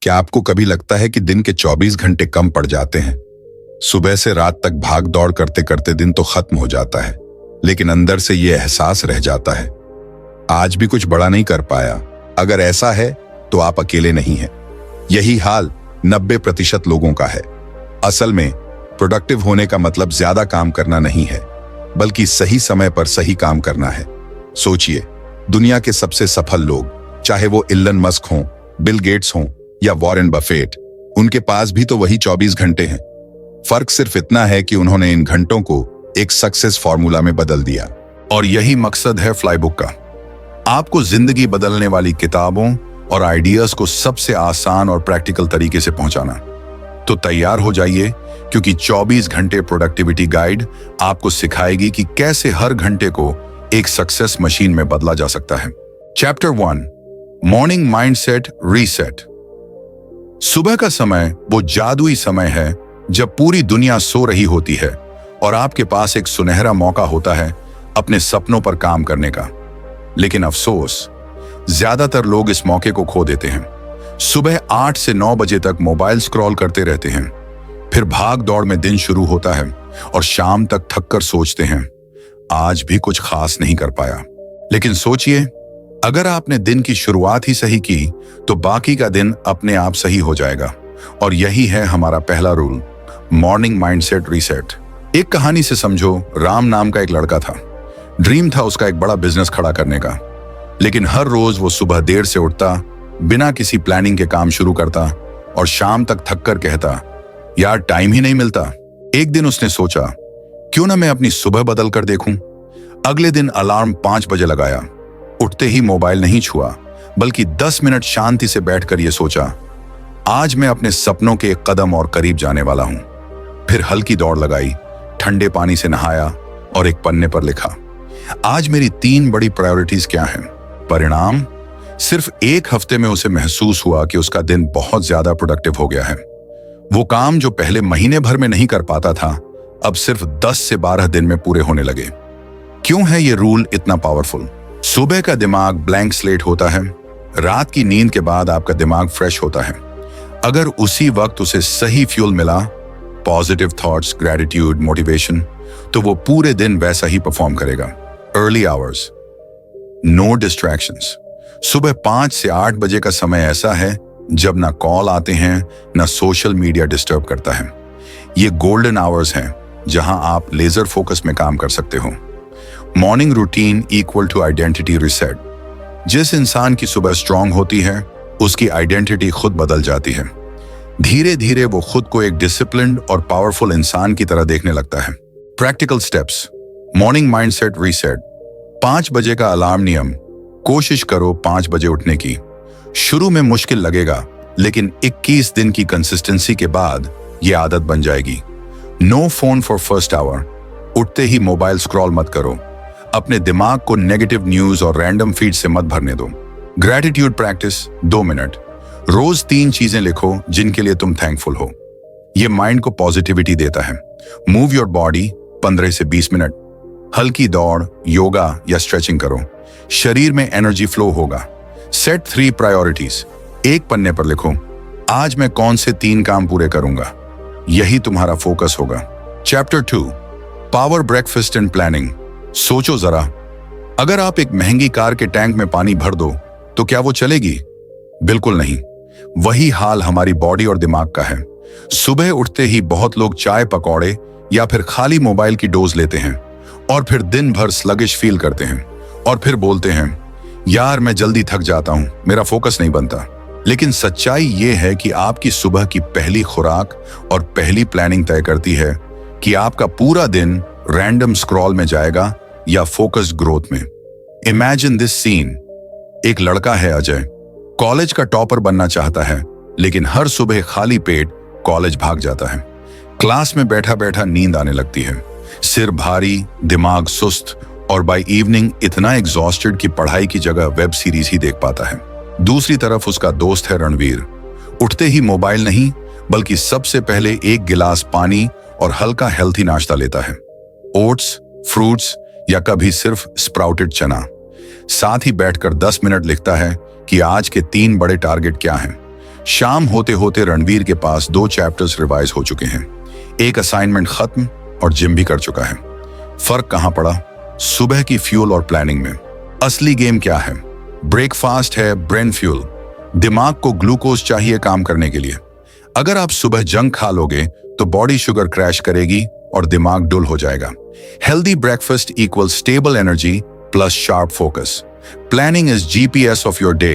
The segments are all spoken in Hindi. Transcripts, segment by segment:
क्या आपको कभी लगता है कि दिन के 24 घंटे कम पड़ जाते हैं? सुबह से रात तक भाग दौड़ करते करते दिन तो खत्म हो जाता है, लेकिन अंदर से ये एहसास रह जाता है, आज भी कुछ बड़ा नहीं कर पाया। अगर ऐसा है तो आप अकेले नहीं हैं। यही हाल 90% लोगों का है। असल में प्रोडक्टिव होने का मतलब ज्यादा काम करना नहीं है, बल्कि सही समय पर सही काम करना है। सोचिए, दुनिया के सबसे सफल लोग, चाहे वो इलन मस्क हों, बिल गेट्स हों या वॉरेन बफेट, उनके पास भी तो वही 24 घंटे हैं। फर्क सिर्फ इतना है कि उन्होंने इन घंटों को एक सक्सेस फॉर्मूला में बदल दिया। और यही मकसद है फ्लाईबुक का, आपको जिंदगी बदलने वाली किताबों और आइडियाज को सबसे आसान और प्रैक्टिकल तरीके से पहुंचाना। तो तैयार हो जाइए, क्योंकि 24 घंटे प्रोडक्टिविटी गाइड आपको सिखाएगी कि कैसे हर घंटे को एक सक्सेस मशीन में बदला जा सकता है। Chapter 1, morning mindset reset. सुबह का समय वो जादुई समय है जब पूरी दुनिया सो रही होती है और आपके पास एक सुनहरा मौका होता है अपने सपनों पर काम करने का। लेकिन अफसोस, ज्यादातर लोग इस मौके को खो देते हैं। सुबह 8 से 9 बजे तक मोबाइल स्क्रॉल करते रहते हैं, फिर भाग दौड़ में दिन शुरू होता है और शाम तक थककर सोचते हैं, आज भी कुछ खास नहीं कर पाया। लेकिन सोचिए, अगर आपने दिन की शुरुआत ही सही की तो बाकी का दिन अपने आप सही हो जाएगा। और यही है हमारा पहला रूल, मॉर्निंग माइंडसेट रीसेट। एक कहानी से समझो, राम नाम का एक लड़का था। ड्रीम था उसका एक बड़ा बिजनेस खड़ा करने का, लेकिन हर रोज वो सुबह देर से उठता, बिना किसी प्लानिंग के काम शुरू करता और शाम तक थक कर कहता, यार टाइम ही नहीं मिलता। एक दिन उसने सोचा, क्यों ना मैं अपनी सुबह बदल कर देखूं। अगले दिन अलार्म 5 बजे लगाया। उठते ही मोबाइल नहीं छुआ, बल्कि 10 मिनट शांति से बैठकर यह सोचा, आज मैं अपने सपनों के एक कदम और करीब जाने वाला हूं। फिर हल्की दौड़ लगाई, ठंडे पानी से नहाया और एक पन्ने पर लिखा, आज मेरी 3 बड़ी प्रायोरिटीज क्या हैं। परिणाम, सिर्फ 1 हफ्ते में उसे महसूस हुआ कि उसका दिन बहुत ज्यादा प्रोडक्टिव हो गया है। वो काम जो पहले महीने भर में नहीं कर पाता था, अब सिर्फ 10 से 12 दिन में पूरे होने लगे। क्यों है ये रूल इतना पावरफुल? सुबह का दिमाग ब्लैंक स्लेट होता है, रात की नींद के बाद आपका दिमाग फ्रेश होता है। अगर उसी वक्त उसे सही फ्यूल मिला, पॉजिटिव थॉट्स, ग्रेटिट्यूड, मोटिवेशन, तो वो पूरे दिन वैसा ही परफॉर्म करेगा। Early hours, no distractions. सुबह 5 से 8 बजे का समय ऐसा है जब ना कॉल आते हैं, ना सोशल मीडिया डिस्टर्ब करता है। ये गोल्डन आवर्स हैं जहां आप लेजर फोकस में काम कर सकते हो। Morning routine equal to identity reset. जिस इंसान की सुबह स्ट्रांग होती है, उसकी आइडेंटिटी खुद बदल जाती है। धीरे धीरे वो खुद को एक डिसिप्लिन्ड और पावरफुल इंसान की तरह देखने लगता है। Practical steps, morning mindset reset. 5 बजे का अलार्म नियम। कोशिश करो 5 बजे उठने की। शुरू में मुश्किल लगेगा, लेकिन 21 दिन की कंसिस्टेंसी के बाद ये आदत बन जाएगी। No phone for first hour. उठते ही मोबाइल स्क्रॉल मत करो। अपने दिमाग को नेगेटिव न्यूज और रैंडम फीड से मत भरने दो। Gratitude practice 2 minute. रोज 3 चीजें लिखो जिनके लिए तुम थैंकफुल हो। यह माइंड को पॉजिटिविटी देता है। मूव योर बॉडी 15 से 20 मिनट। हल्की दौड़, योगा या स्ट्रेचिंग करो, शरीर में एनर्जी फ्लो होगा। Set 3 priorities. एक पन्ने पर लिखो, आज मैं कौन से 3 काम पूरे करूंगा। यही तुम्हारा फोकस होगा। Chapter 2, power breakfast and planning. सोचो जरा, अगर आप एक महंगी कार के टैंक में पानी भर दो तो क्या वो चलेगी? बिल्कुल नहीं। वही हाल हमारी बॉडी और दिमाग का है। सुबह उठते ही बहुत लोग चाय, पकौड़े या फिर खाली मोबाइल की डोज लेते हैं और फिर दिन भर स्लगिश फील करते हैं और फिर बोलते हैं, यार मैं जल्दी थक जाता हूं, मेरा फोकस नहीं बनता। लेकिन सच्चाई ये है कि आपकी सुबह की पहली खुराक और पहली प्लानिंग तय करती है कि आपका पूरा दिन रैंडम स्क्रॉल में जाएगा या फोकस्ड ग्रोथ में। Imagine this scene. एक लड़का है अजय, कॉलेज का टॉपर बनना चाहता है, लेकिन हर सुबह खाली पेट कॉलेज भाग जाता है। क्लास में बैठा बैठा नींद आने लगती है, सिर भारी, दिमाग सुस्त और बाय इवनिंग इतना एग्जॉस्टेड कि पढ़ाई की जगह वेब सीरीज ही देख पाता है। दूसरी तरफ उसका दोस्त है रणवीर। उठते ही मोबाइल नहीं, बल्कि सबसे पहले 1 गिलास पानी और हल्का हेल्थी नाश्ता लेता है। ओट्स, फ्रूट्स या कभी सिर्फ स्प्राउटेड चना। साथ ही बैठकर 10 मिनट लिखता है कि आज के 3 बड़े टारगेट क्या हैं। शाम होते होते रणवीर के पास 2 चैप्टर्स रिवाइज हो चुके हैं, एक असाइनमेंट खत्म और जिम भी कर चुका है। फर्क कहां पड़ा? सुबह की फ्यूल और प्लानिंग में। असली गेम क्या है? ब्रेकफास्ट है ब्रेन फ्यूल। दिमाग को ग्लूकोज चाहिए काम करने के लिए। अगर आप सुबह जंक खा लोगे तो बॉडी शुगर क्रैश करेगी और दिमाग डुल हो जाएगा। Healthy breakfast equal stable energy plus sharp focus. Planning is GPS of your day.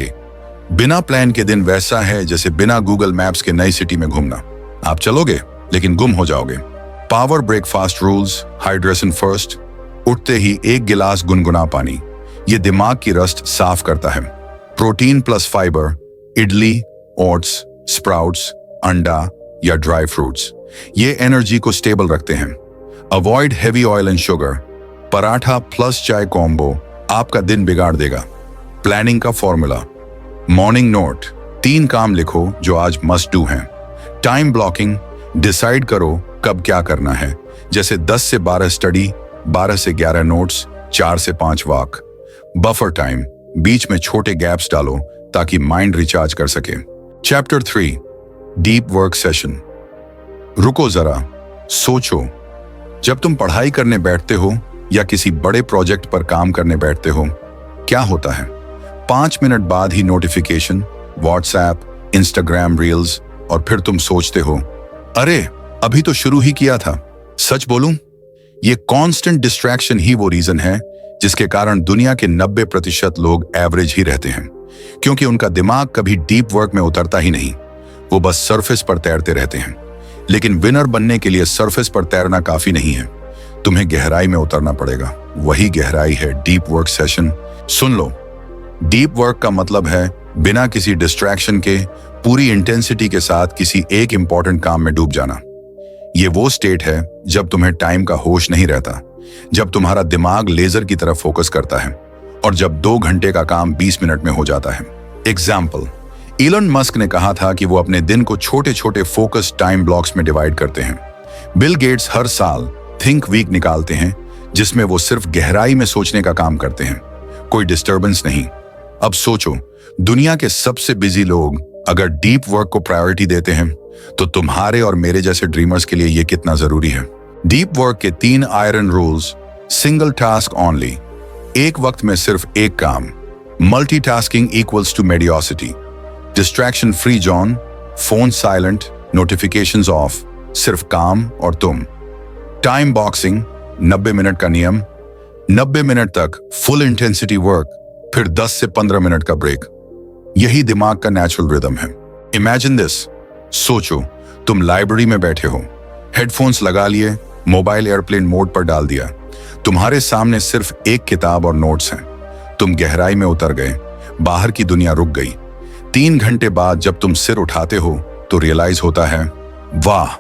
बिना प्लान के दिन वैसा है जैसे बिना गूगल मैप्स के नई सिटी में घूमना। आप चलोगे लेकिन गुम हो जाओगे। Power breakfast rules. Hydration first. उठते ही 1 गिलास गुनगुना पानी, ये दिमाग की रस्ट साफ करता है। Protein plus fibre, idli, oats, sprouts, अंडा या ड्राई फ्रूट्स, ये एनर्जी को स्टेबल रखते हैं। Avoid heavy oil and sugar. Paratha plus चाय कॉम्बो आपका दिन बिगाड़ देगा। प्लानिंग का फॉर्मूला। मॉर्निंग नोट, 3 काम लिखो जो आज मस्ट डू हैं। टाइम ब्लॉकिंग, डिसाइड करो कब क्या करना है, जैसे 10 से 12 स्टडी, 12 से 11 नोट्स, 4 से 5 वॉक। बफर टाइम, बीच में छोटे गैप्स डालो ताकि माइंड रिचार्ज कर सके। Chapter 3, deep work session. रुको जरा, सोचो, जब तुम पढ़ाई करने बैठते हो या किसी बड़े प्रोजेक्ट पर काम करने बैठते हो, क्या होता है? 5 मिनट बाद ही नोटिफिकेशन, व्हाट्सएप, इंस्टाग्राम रील्स, और फिर तुम सोचते हो, अरे अभी तो शुरू ही किया था। सच बोलूं, ये कांस्टेंट डिस्ट्रैक्शन ही वो रीजन है जिसके कारण दुनिया के 90% लोग एवरेज ही रहते हैं, क्योंकि उनका दिमाग कभी डीप वर्क में उतरता ही नहीं। वो बस सरफेस पर तैरते रहते हैं। लेकिन विनर बनने के लिए सरफेस पर तैरना काफी नहीं है, तुम्हें गहराई में उतरना पड़ेगा। वही गहराई है डीप वर्क सेशन। सुन लो, डीप वर्क का मतलब है बिना किसी डिस्ट्रैक्शन के पूरी इंटेंसिटी के साथ किसी एक इंपॉर्टेंट काम में डूब जाना। ये वो स्टेट है जब तुम्हें टाइम का होश नहीं रहता, जब तुम्हारा दिमाग लेजर की तरफ फोकस करता है और जब 2 घंटे का काम 20 मिनट में हो जाता है। एग्जाम्पल, इलन मस्क ने कहा था कि वो अपने दिन को छोटे छोटे फोकस टाइम ब्लॉक्स में डिवाइड करते हैं। बिल गेट्स हर साल थिंक वीक निकालते हैं जिसमें वो सिर्फ गहराई में सोचने का काम करते हैं, कोई डिस्टर्बेंस नहीं। अब सोचो, दुनिया के सबसे बिजी लोग अगर डीप वर्क को प्रायोरिटी देते हैं तो तुम्हारे और मेरे जैसे ड्रीमर्स के लिए ये कितना जरूरी है। डीप वर्क के 3 iron rules. Single task only, एक वक्त में सिर्फ एक काम। Multitasking equals to mediocrity. Distraction free zone, phone silent, notifications off, सिर्फ काम और तुम। टाइम बॉक्सिंग, 90 मिनट का नियम। 90 मिनट तक फुल इंटेंसिटी वर्क, फिर 10 से 15 मिनट का ब्रेक। यही दिमाग का नेचुरल रिदम है। इमेजिन दिस, सोचो तुम लाइब्रेरी में बैठे हो, हेडफोन्स लगा लिए, मोबाइल एयरप्लेन मोड पर डाल दिया, तुम्हारे सामने सिर्फ एक किताब और नोट्स हैं। तुम गहराई में उतर गए, बाहर की दुनिया रुक गई। 3 घंटे बाद जब तुम सिर उठाते हो तो रियलाइज होता है, वाह,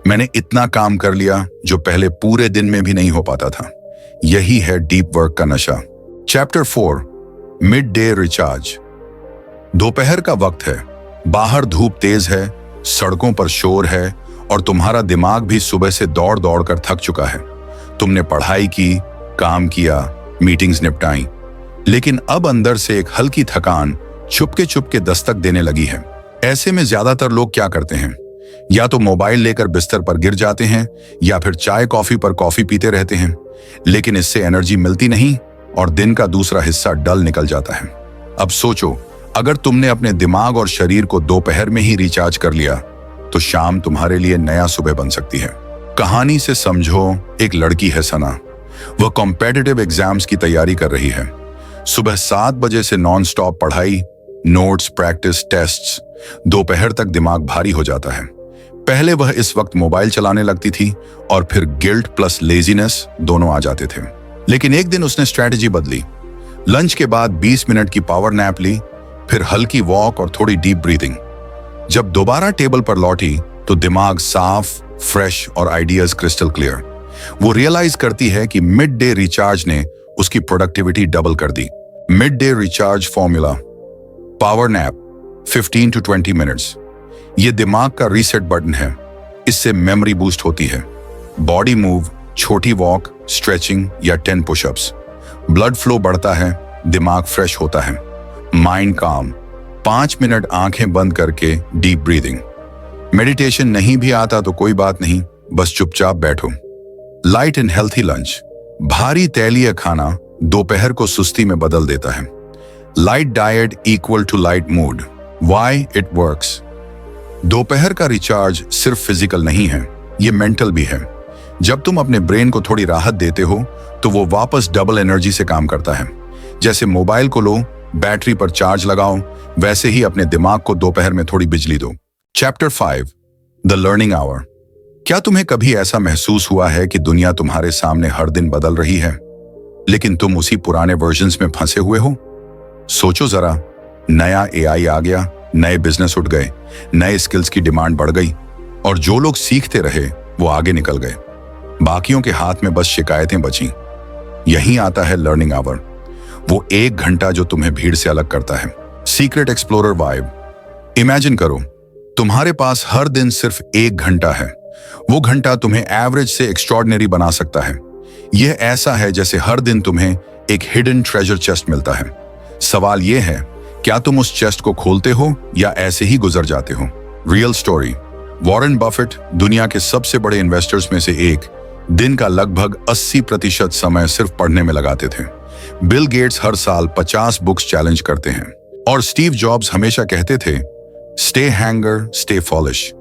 मैंने इतना काम कर लिया जो पहले पूरे दिन में भी नहीं हो पाता था। यही है डीप वर्क का नशा। Chapter 4, mid day recharge. दोपहर का वक्त है, बाहर धूप तेज है, सड़कों पर शोर है और तुम्हारा दिमाग भी सुबह से दौड़ दौड़ कर थक चुका है। तुमने पढ़ाई की, काम किया, मीटिंग्स निपटाई, लेकिन अब अंदर से एक हल्की थकान चुपके दस्तक देने लगी है। ऐसे में ज्यादातर लोग क्या करते हैं? या तो मोबाइल लेकर बिस्तर पर गिर जाते हैं या फिर चाय कॉफी पर कॉफी पीते रहते हैं, लेकिन इससे एनर्जी मिलती नहीं और दिन का दूसरा हिस्सा डल निकल जाता है। अब सोचो, अगर तुमने अपने दिमाग और शरीर को दोपहर में ही रिचार्ज कर लिया तो शाम तुम्हारे लिए नया सुबह बन सकती है। कहानी से समझो, एक लड़की है सना, वह कॉम्पिटिटिव एग्जाम्स की तैयारी कर रही है। सुबह 7 बजे से नॉन स्टॉप पढ़ाई, नोट्स, प्रैक्टिस, टेस्ट्स। दोपहर तक दिमाग भारी हो जाता है। पहले वह इस वक्त मोबाइल चलाने लगती थी और फिर गिल्ट प्लस लेजीनेस दोनों आ जाते थे। लेकिन एक दिन उसने स्ट्रैटेजी बदली। लंच के बाद 20 मिनट की पावर नैप ली, फिर हल्की वॉक और थोड़ी डीप ब्रीथिंग। जब दोबारा टेबल पर लौटी तो दिमाग साफ, फ्रेश और आइडियाज क्रिस्टल क्लियर। वो रियलाइज करती है कि मिड डे रिचार्ज ने उसकी प्रोडक्टिविटी डबल कर दी। Mid day recharge formula. Power nap 15 to 20 minutes. ये दिमाग का रीसेट बटन है, इससे मेमोरी बूस्ट होती है। बॉडी मूव, छोटी वॉक, स्ट्रेचिंग या 10 पुशअप्स। ब्लड फ्लो बढ़ता है, दिमाग फ्रेश होता है। माइंड काम, 5 मिनट आंखें बंद करके डीप ब्रीदिंग। मेडिटेशन नहीं भी आता तो कोई बात नहीं, बस चुपचाप बैठो। Light and healthy lunch. भारी तैलीय खाना दोपहर को सुस्ती में बदल देता है। Light diet equal to light mood. Why it works. दोपहर का रिचार्ज सिर्फ फिजिकल नहीं है, ये मेंटल भी है। जब तुम अपने ब्रेन को थोड़ी राहत देते हो तो वो वापस डबल एनर्जी से काम करता है। जैसे मोबाइल को लो, बैटरी पर चार्ज लगाओ, वैसे ही अपने दिमाग को दोपहर में थोड़ी बिजली दो। Chapter 5 the learning hour. क्या तुम्हें कभी ऐसा महसूस हुआ है कि दुनिया तुम्हारे सामने हर दिन बदल रही है, लेकिन तुम उसी पुराने वर्जन्स में फंसे हुए हो? सोचो जरा, नया एआई आ गया, नए बिजनेस उठ गए, नए स्किल्स की डिमांड बढ़ गई, और जो लोग सीखते रहे वो आगे निकल गए। बाकियों के हाथ में बस शिकायतें बची। यहीं आता है लर्निंग आवर, वो 1 घंटा जो तुम्हें भीड़ से अलग करता है। Secret explorer vibe. इमेजिन करो, तुम्हारे पास हर दिन सिर्फ 1 घंटा है। वो घंटा तुम्हें एवरेज से एक्स्ट्रॉर्डिनरी बना सकता है। यह ऐसा है जैसे हर दिन तुम्हें एक हिडन ट्रेजर चेस्ट मिलता है। सवाल यह है, क्या तुम उस चेस्ट को खोलते हो या ऐसे ही गुजर जाते हो? Real story. वॉरेन बफेट, दुनिया के सबसे बड़े इन्वेस्टर्स में से एक, दिन का लगभग 80% समय सिर्फ पढ़ने में लगाते थे। बिल गेट्स हर साल 50 बुक्स चैलेंज करते हैं, और स्टीव जॉब्स हमेशा कहते थे, स्टे हैंगर स्टे फॉलिश,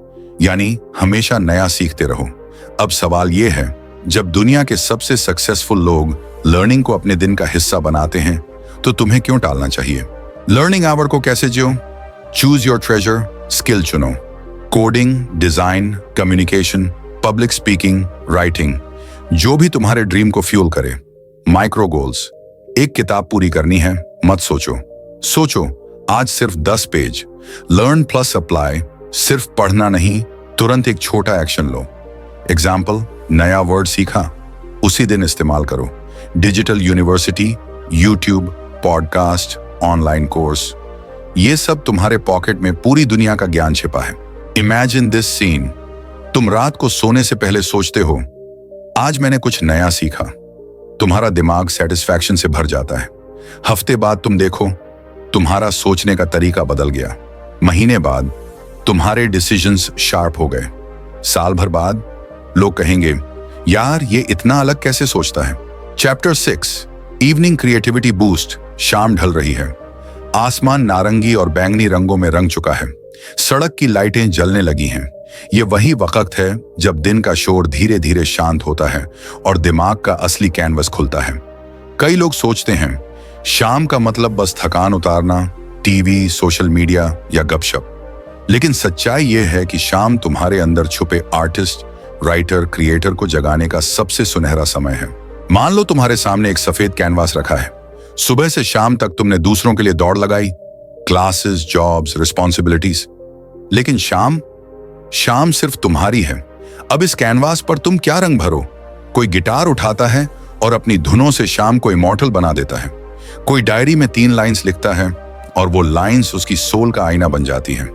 यानी हमेशा नया सीखते रहो। अब सवाल यह है, जब दुनिया के सबसे सक्सेसफुल लोग लर्निंग को अपने दिन का हिस्सा बनाते हैं, तो तुम्हें क्यों टालना चाहिए? लर्निंग आवर को कैसे जियो? चूज योर ट्रेजर स्किल चुनो। Coding, design, communication, public speaking, writing, जो भी तुम्हारे ड्रीम को फ्यूल करे। Micro goals. एक किताब पूरी करनी है, मत सोचो आज सिर्फ 10 पेज। Learn plus apply. सिर्फ पढ़ना नहीं, तुरंत एक छोटा एक्शन लो। एग्जाम्पल, नया वर्ड सीखा, उसी दिन इस्तेमाल करो। Digital university, YouTube, podcast, online course, ये सब तुम्हारे पॉकेट में पूरी दुनिया का ज्ञान छिपा है। Imagine this scene. तुम रात को सोने से पहले सोचते हो, आज मैंने कुछ नया सीखा। तुम्हारा दिमाग सेटिस्फैक्शन से भर जाता है। हफ्ते बाद तुम देखो, तुम्हारा सोचने का तरीका बदल गया। महीने बाद तुम्हारे डिसीजंस शार्प हो गए। साल भर बाद लोग कहेंगे, यार ये इतना अलग कैसे सोचता है? Chapter 6 evening creativity boost. शाम ढल रही है, आसमान नारंगी और बैंगनी रंगों में रंग चुका है, सड़क की लाइटें जलने लगी हैं। ये वही वक्त है जब दिन का शोर धीरे धीरे शांत होता है और दिमाग का असली कैनवस खुलता है। कई लोग सोचते हैं शाम का मतलब बस थकान उतारना, टीवी, सोशल मीडिया या गपशप, लेकिन सच्चाई यह है कि शाम तुम्हारे अंदर छुपे आर्टिस्ट, राइटर, क्रिएटर को जगाने का सबसे सुनहरा समय है। मान लो तुम्हारे सामने एक सफेद कैनवास रखा है। सुबह से शाम तक तुमने दूसरों के लिए दौड़ लगाई, क्लासेस, जॉब्स, रिस्पॉन्सिबिलिटीज, लेकिन शाम सिर्फ तुम्हारी है। अब इस कैनवास पर तुम क्या रंग भरो? कोई गिटार उठाता है और अपनी धुनों से शाम को इमॉर्टल बना देता है। कोई डायरी में 3 लाइंस लिखता है और वो लाइंस उसकी सोल का आईना बन जाती हैं।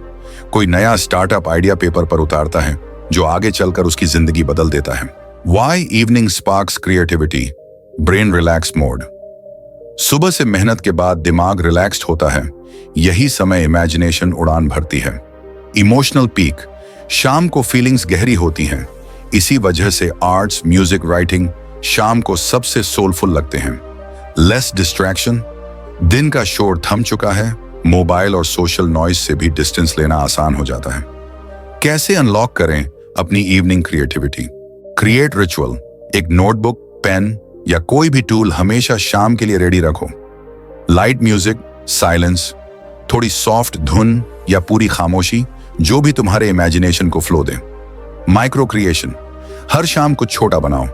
कोई नया स्टार्टअप आइडिया पेपर पर उतारता है जो आगे चलकर उसकी जिंदगी बदल देता है। Why evening sparks creativity? Brain relax mode. सुबह से मेहनत के बाद दिमाग रिलैक्स्ड होता है, यही समय इमेजिनेशन उड़ान भरती है। Emotional peak. शाम को फीलिंग्स गहरी होती हैं, इसी वजह से आर्ट्स, म्यूजिक, राइटिंग शाम को सबसे सोलफुल लगते हैं। Less distraction. दिन का शोर थम चुका है, मोबाइल और सोशल नॉइज से भी डिस्टेंस लेना आसान हो जाता है। कैसे अनलॉक करें अपनी इवनिंग क्रिएटिविटी? Create ritual. एक नोटबुक, पेन या कोई भी टूल हमेशा शाम के लिए रेडी रखो। लाइट म्यूजिक, साइलेंस, थोड़ी सॉफ्ट धुन या पूरी खामोशी, जो भी तुम्हारे इमेजिनेशन को फ्लो दे। Micro creation. हर शाम कुछ छोटा बनाओ।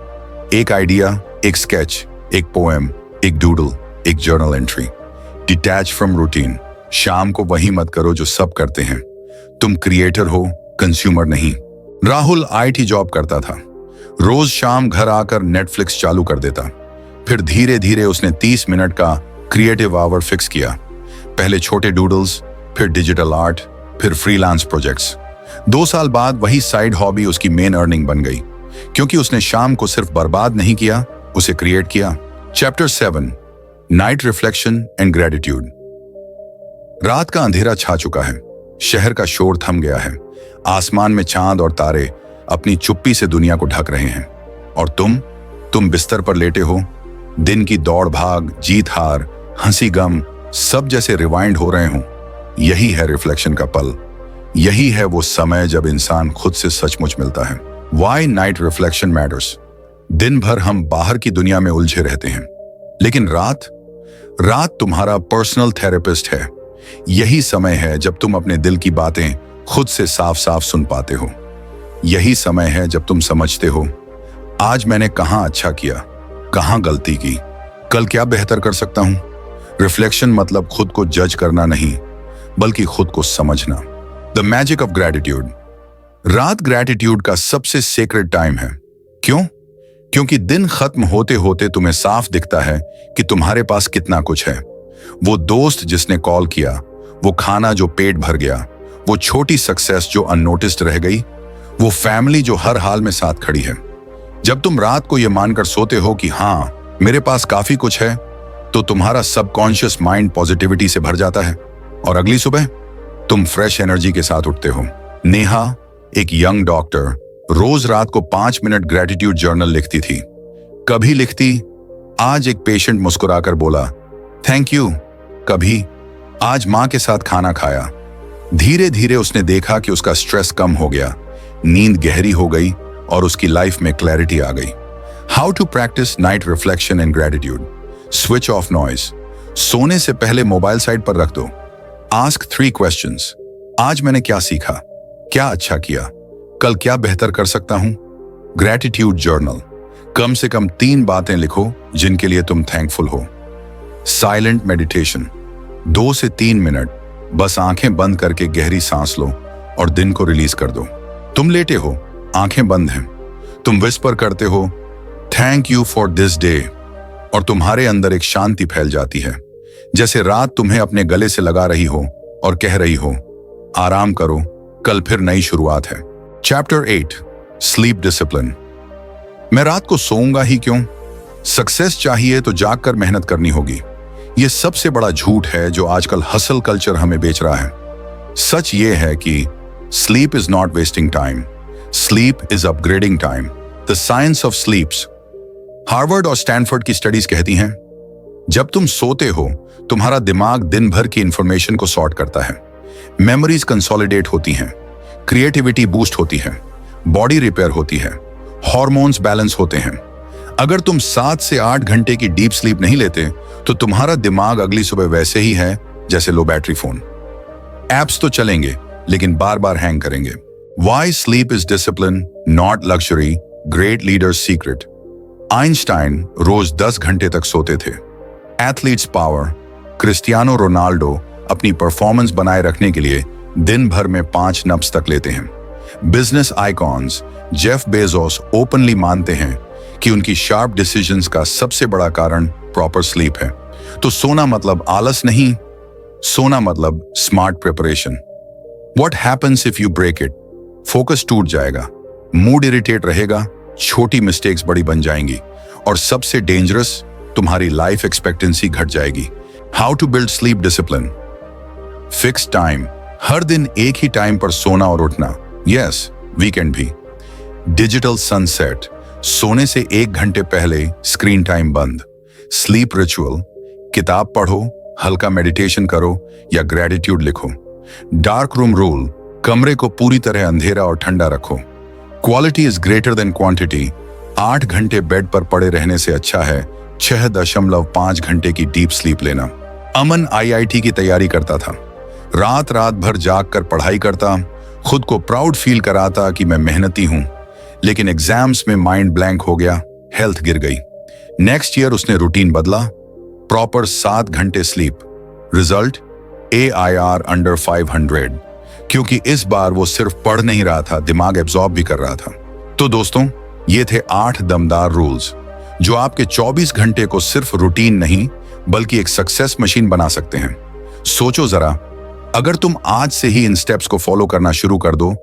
एक आइडिया, एक स्केच, एक पोएम, एक डूडल, एक journal entry. Detach from routine. शाम को वही मत करो जो सब करते हैं। तुम क्रिएटर हो, कंज्यूमर नहीं। राहुल आईटी जॉब करता था। रोज शाम घर आकर नेटफ्लिक्स चालू कर देता। फिर धीरे धीरे उसने 30 मिनट का क्रिएटिव आवर फिक्स किया। पहले छोटे डूडल्स, फिर डिजिटल आर्ट, फिर फ्रीलांस प्रोजेक्ट्स। 2 साल बाद वही साइड हॉबी उसकी मेन अर्निंग बन गई, क्योंकि उसने शाम को सिर्फ बर्बाद नहीं किया, उसे क्रिएट किया। Chapter 7 night reflection and gratitude. रात का अंधेरा छा चुका है, शहर का शोर थम गया है, आसमान में चांद और तारे अपनी चुप्पी से दुनिया को ढक रहे हैं। और तुम बिस्तर पर लेटे हो। दिन की दौड़ भाग, जीत हार, हंसी गम सब जैसे रिवाइंड हो रहे हों। यही है रिफ्लेक्शन का पल। यही है वो समय जब इंसान खुद से सचमुच मिलता है। Why night reflection matters? दिन भर हम बाहर की दुनिया में उलझे रहते हैं, लेकिन रात तुम्हारा पर्सनल थेरेपिस्ट है। यही समय है जब तुम अपने दिल की बातें खुद से साफ साफ सुन पाते हो। यही समय है जब तुम समझते हो, आज मैंने कहां अच्छा किया, कहां गलती की, कल क्या बेहतर कर सकता हूं। रिफ्लेक्शन मतलब खुद को जज करना नहीं, बल्कि खुद को समझना। The magic of gratitude. रात ग्रैटिट्यूड का सबसे सेक्रेड टाइम है। क्यों? क्योंकि दिन खत्म होते होते तुम्हें साफ दिखता है कि तुम्हारे पास कितना कुछ है। वो दोस्त जिसने कॉल किया, वो खाना जो पेट भर गया, वो छोटी सक्सेस जो अननोटिस्ड रह गई, वो फैमिली जो हर हाल में साथ खड़ी है। जब तुम रात को ये मानकर सोते हो कि हाँ मेरे पास काफी कुछ है, तो तुम्हारा सबकॉन्शियस माइंड पॉजिटिविटी से भर जाता है और अगली सुबह तुम फ्रेश एनर्जी के साथ उठते हो। नेहा, एक यंग डॉक्टर, रोज रात को 5 मिनट ग्रैटिट्यूड जर्नल लिखती थी। कभी लिखती, आज एक पेशेंट मुस्कुराकर बोला थैंक यू। कभी, आज मां के साथ खाना खाया। धीरे धीरे उसने देखा कि उसका स्ट्रेस कम हो गया, नींद गहरी हो गई और उसकी लाइफ में क्लैरिटी आ गई। How to practise night reflection and gratitude. Switch off noise. सोने से पहले मोबाइल साइड पर रख दो। Ask 3 questions. आज मैंने क्या सीखा, क्या अच्छा किया, कल क्या बेहतर कर सकता हूं। Gratitude journal. कम से कम 3 बातें लिखो जिनके लिए तुम थैंकफुल हो। Silent meditation. 2 से 3 मिनट बस आंखें बंद करके गहरी सांस लो और दिन को रिलीज कर दो। तुम लेटे हो, आंखें बंद हैं, तुम विस्पर करते हो thank you for this day, और तुम्हारे अंदर एक शांति फैल जाती है, जैसे रात तुम्हें अपने गले से लगा रही हो और कह रही हो आराम करो, कल फिर नई शुरुआत है। Chapter 8, sleep discipline. मैं रात को सोऊंगा ही क्यों? सक्सेस चाहिए तो जागकर मेहनत करनी होगी। यह सबसे बड़ा झूठ है जो आजकल हसल कल्चर हमें बेच रहा है। सच ये है कि sleep is not wasting time, sleep is upgrading time. The science of स्लीप्स। Harvard और स्टैनफोर्ड की स्टडीज कहती हैं, जब तुम सोते हो तुम्हारा दिमाग दिन भर की इंफॉर्मेशन को सॉर्ट करता है, मेमोरीज कंसोलिडेट होती हैं, क्रिएटिविटी बूस्ट होती है, बॉडी रिपेयर होती है, हार्मोन्स बैलेंस होते हैं। अगर तुम 7 से 8 घंटे की डीप स्लीप नहीं लेते तो तुम्हारा दिमाग अगली सुबह वैसे ही है जैसे लो बैटरी फोन। एप्स तो चलेंगे लेकिन बार बार हैंग करेंगे। Why sleep is discipline, not luxury, great leaders secret। Einstein रोज 10 घंटे तक सोते थे। Athletes power. क्रिस्टियानो रोनाल्डो अपनी परफॉर्मेंस बनाए रखने के लिए दिन भर में 5 नप्स तक लेते हैं। Business icons Jeff Bezos openly मानते हैं कि उनकी शार्प डिसीजंस का सबसे बड़ा कारण प्रॉपर स्लीप है। तो सोना मतलब आलस नहीं, सोना मतलब smart preparation. What happens if you break it? Focus टूट जाएगा, मूड इरिटेट रहेगा, छोटी मिस्टेक्स बड़ी बन जाएंगी और सबसे डेंजरस, तुम्हारी लाइफ एक्सपेक्टेंसी घट जाएगी। How to build sleep discipline. Fix time. हर दिन एक ही टाइम पर सोना और उठना। यस, वीकेंड भी। Digital sunset. सोने से 1 घंटे पहले स्क्रीन टाइम बंद। Sleep ritual. किताब पढ़ो, हल्का मेडिटेशन करो या ग्रैटिट्यूड लिखो। Dark room rule. कमरे को पूरी तरह अंधेरा और ठंडा रखो। Quality is greater than quantity. 8 घंटे बेड पर पड़े रहने से अच्छा है 6.5 घंटे की डीप स्लीप लेना। अमन IIT की तैयारी करता था, रात भर जाग कर पढ़ाई करता, खुद को प्राउड फील कराता कि मैं मेहनती हूं, लेकिन एग्जाम्स में माइंड ब्लैंक हो गया, हेल्थ गिर गई। नेक्स्ट ईयर उसने रूटीन बदला, प्रॉपर 7 घंटे स्लीप। रिजल्ट AIR अंडर 500, क्योंकि इस बार वो सिर्फ पढ़ नहीं रहा था, दिमाग एब्जॉर्ब भी कर रहा था। तो दोस्तों, ये थे 8 दमदार रूल्स जो आपके 24 घंटे को सिर्फ रूटीन नहीं बल्कि एक सक्सेस मशीन बना सकते हैं। सोचो जरा, अगर तुम आज से ही इन स्टेप्स को फॉलो करना शुरू कर दो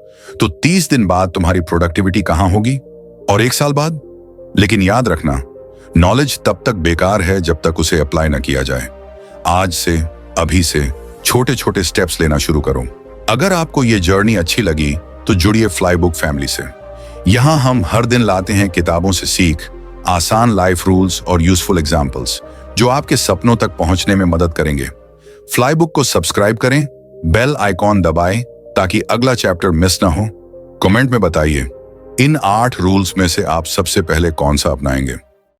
तो 30 दिन बाद तुम्हारी प्रोडक्टिविटी कहां होगी और 1 साल बाद। लेकिन याद रखना, नॉलेज तब तक बेकार है जब तक उसे अप्लाई न किया जाए। आज से, अभी से छोटे छोटे स्टेप्स लेना शुरू करो। अगर आपको ये जर्नी अच्छी लगी तो जुड़िए फ्लाई बुक फैमिली से। यहाँ हम हर दिन लाते हैं किताबों से सीख, आसान लाइफ रूल्स और यूजफुल एग्जाम्पल्स जो आपके सपनों तक पहुंचने में मदद करेंगे। फ्लाई बुक को सब्सक्राइब करें, बेल आइकॉन दबाएं ताकि अगला चैप्टर मिस ना हो। कमेंट में बताइए इन 8 रूल्स में से आप सबसे पहले कौन सा अपनाएंगे।